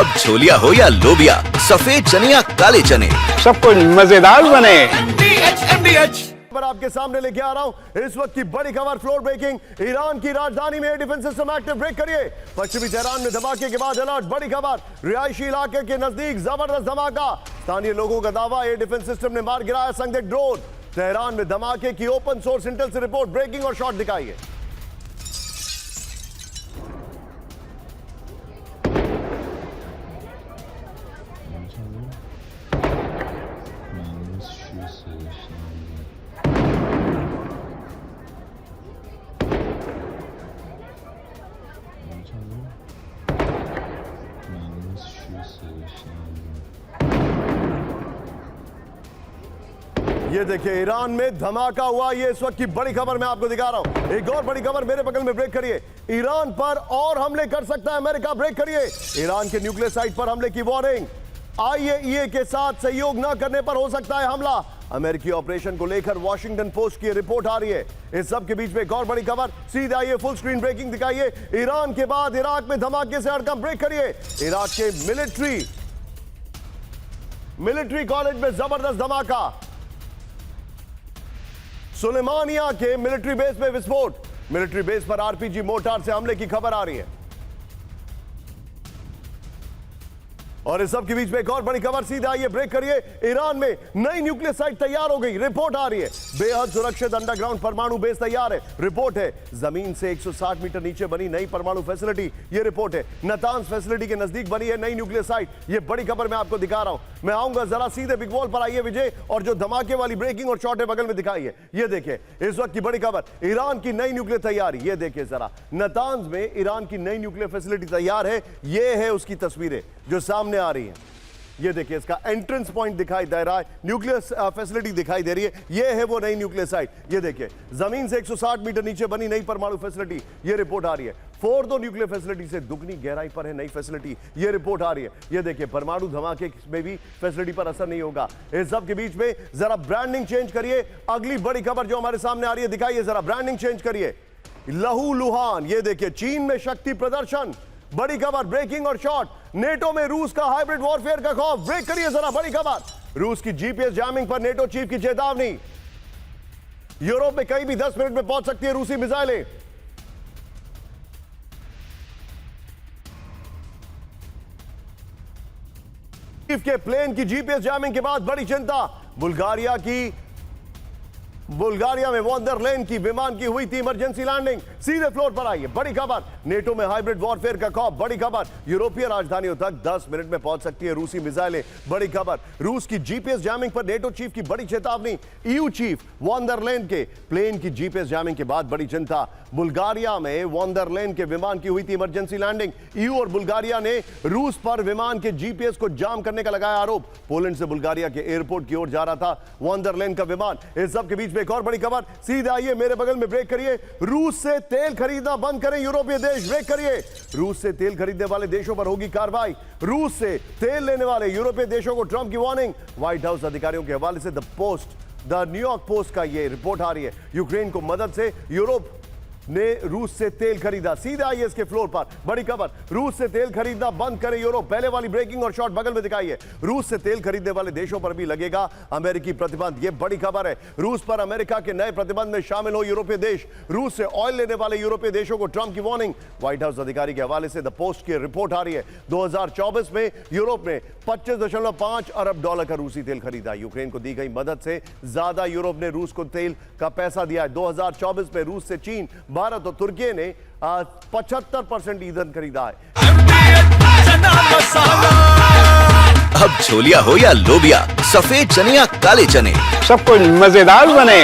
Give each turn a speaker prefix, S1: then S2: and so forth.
S1: अब छोलिया हो या लोबिया, सफेद चने या काले चने,
S2: पर आपके सामने लेके आ रहा हूं इस वक्त की बड़ी खबर, फ्लोर ब्रेकिंग। ईरान की राजधानी में डिफेंस सिस्टम एक्टिव, ब्रेक करिए। पश्चिमी तेहरान में धमाके के बाद अलर्ट, बड़ी खबर। रिहायशी इलाके के नजदीक जबरदस्त धमाका, स्थानीय लोगों का दावा एयर डिफेंस सिस्टम ने मार गिराया संदिग्ध ड्रोन। तेहरान में धमाके की ओपन सोर्स इंटेल से रिपोर्ट, ब्रेकिंग और शॉट दिखाइए। ये देखिए ईरान में धमाका हुआ, ये इस वक्त की बड़ी खबर मैं आपको दिखा रहा हूं। एक और बड़ी खबर मेरे बगल में, ब्रेक करिए। ईरान पर और हमले कर सकता है अमेरिका, ब्रेक करिए। ईरान के न्यूक्लियर साइट पर हमले की वार्निंग, आईएईए के साथ सहयोग न करने पर हो सकता है हमला। अमेरिकी ऑपरेशन को लेकर वॉशिंगटन पोस्ट की रिपोर्ट आ रही है। इस सब के बीच में एक और बड़ी खबर, सीधे आइए फुल स्क्रीन ब्रेकिंग दिखाइए। ईरान के बाद इराक में धमाके से हड़कंप, ब्रेक करिए। इराक के मिलिट्री कॉलेज में जबरदस्त धमाका, सुलेमानिया के मिलिट्री बेस में विस्फोट, मिलिट्री बेस पर आरपीजी मोर्टार से हमले की खबर आ रही है। और इस सब के बीच में एक और बड़ी खबर, सीधे आइए ब्रेक करिए। ईरान में नई न्यूक्लियर साइट तैयार हो गई, रिपोर्ट आ रही है। बेहद सुरक्षित अंडरग्राउंड परमाणु बेस तैयार है, रिपोर्ट है। जमीन से 160 मीटर नीचे बनी नई परमाणु फैसिलिटी, ये रिपोर्ट है। नातांज फैसिलिटी के नजदीक बनी है नई न्यूक्लियर साइट, ये बड़ी खबर मैं आपको दिखा रहा हूं। मैं आऊंगा जरा सीधे बिग वॉल पर, आइए विजय, और जो धमाके वाली ब्रेकिंग और शॉट है बगल में दिखाइए। ये देखिए इस वक्त की बड़ी खबर, ईरान की नई न्यूक्लियर तैयारी। ये देखिए जरा, नातांज में ईरान की नई न्यूक्लियर फैसिलिटी तैयार है। ये है उसकी तस्वीरें जो सामने आ रही है। ये देखिए इसका एंट्रेंस पॉइंट दिखाई दे रहा है, न्यूक्लियर फैसिलिटी दिखाई दे रही है। ये है वो नई न्यूक्लियर साइट। ये देखिए जमीन से 160 मीटर नीचे बनी नई परमाणु फैसिलिटी, ये रिपोर्ट आ रही है। फोर्दो न्यूक्लियर फैसिलिटी से दुगनी गहराई पर है नई फैसिलिटी, ये रिपोर्ट आ रही है। ये देखिए परमाणु धमाके में भी फैसिलिटी पर असर नहीं होगा। इस सब के बीच में जरा ब्रांडिंग चेंज करिए। अगली बड़ी खबर जो हमारे सामने आ रही है, दिखाइए जरा, ब्रांडिंग चेंज करिए। लहू लुहान, ये देखिए चीन में शक्ति प्रदर्शन, बड़ी खबर, ब्रेकिंग और शॉट। नेटो में रूस का हाइब्रिड वॉरफेयर का खौफ, ब्रेक करिए जरा, बड़ी खबर। रूस की जीपीएस जैमिंग पर नेटो चीफ की चेतावनी। यूरोप में कहीं भी 10 मिनट में पहुंच सकती है रूसी मिसाइलें। चीफ के प्लेन की जीपीएस जैमिंग के बाद बड़ी चिंता। बुल्गारिया में वॉन्डरलैंड की विमान की हुई थी इमरजेंसी लैंडिंग। सीधे फ्लोर पर आइए, बड़ी खबर। नेटो में हाइब्रिड वॉरफेयर का खौफ, बड़ी खबर। यूरोपीय राजधानियों तक 10 मिनट में पहुंच सकती है रूसी मिसाइलें, बड़ी खबर। रूस की जीपीएस जैमिंग पर नेटो चीफ की बड़ी चेतावनी। ईयू चीफ वॉन्डरलैंड के प्लेन की जीपीएस जैमिंग के बाद बड़ी चिंता। बुल्गारिया में वॉन्डरलैंड के विमान की हुई थी इमरजेंसी लैंडिंग। ईयू और बुल्गारिया ने रूस पर विमान के जीपीएस को जाम करने का लगाया आरोप। पोलैंड से बुल्गारिया के एयरपोर्ट की ओर जा रहा था वॉन्डरलैंड का विमान। इस सब के बीच में एक और बड़ी खबर, सीधे आइए मेरे बगल में, ब्रेक करिए। रूस से तेल खरीदना बंद करें यूरोपीय देश, ब्रेक करिए। रूस से तेल खरीदने वाले देशों पर होगी कार्रवाई। रूस से तेल लेने वाले यूरोपीय देशों को ट्रंप की वार्निंग। व्हाइट हाउस अधिकारियों के हवाले से द न्यूयॉर्क पोस्ट का यह रिपोर्ट आ रही है। यूक्रेन को मदद से यूरोप ने रूस से तेल खरीदा। सीधे आइए इसके फ्लोर पर, बड़ी खबर। रूस से तेल खरीदना बंद करे यूरोप, पहले वाली ब्रेकिंग और शॉट बगल में दिखाइए। रूस से तेल खरीदने वाले देशों पर भी लगेगा अमेरिकी प्रतिबंध, यह बड़ी खबर है। रूस पर अमेरिका के नए प्रतिबंध में शामिल हो यूरोपीय देश। रूस से ऑयल लेने वाले यूरोपीय देशों को ट्रंप की वार्निंग। व्हाइट हाउस अधिकारी के हवाले से द पोस्ट की रिपोर्ट आ रही है। 2024 में यूरोप ने $25.5 अरब का रूसी तेल खरीदा। यूक्रेन को दी गई मदद से ज्यादा यूरोप ने रूस को तेल का पैसा दिया है। 2024 में रूस से चीन, भारत और तुर्की ने 75% ईंधन खरीदा है।
S1: अब छोलिया हो या लोबिया, सफेद चने या काले चने,
S3: सब कुछ मजेदार बने।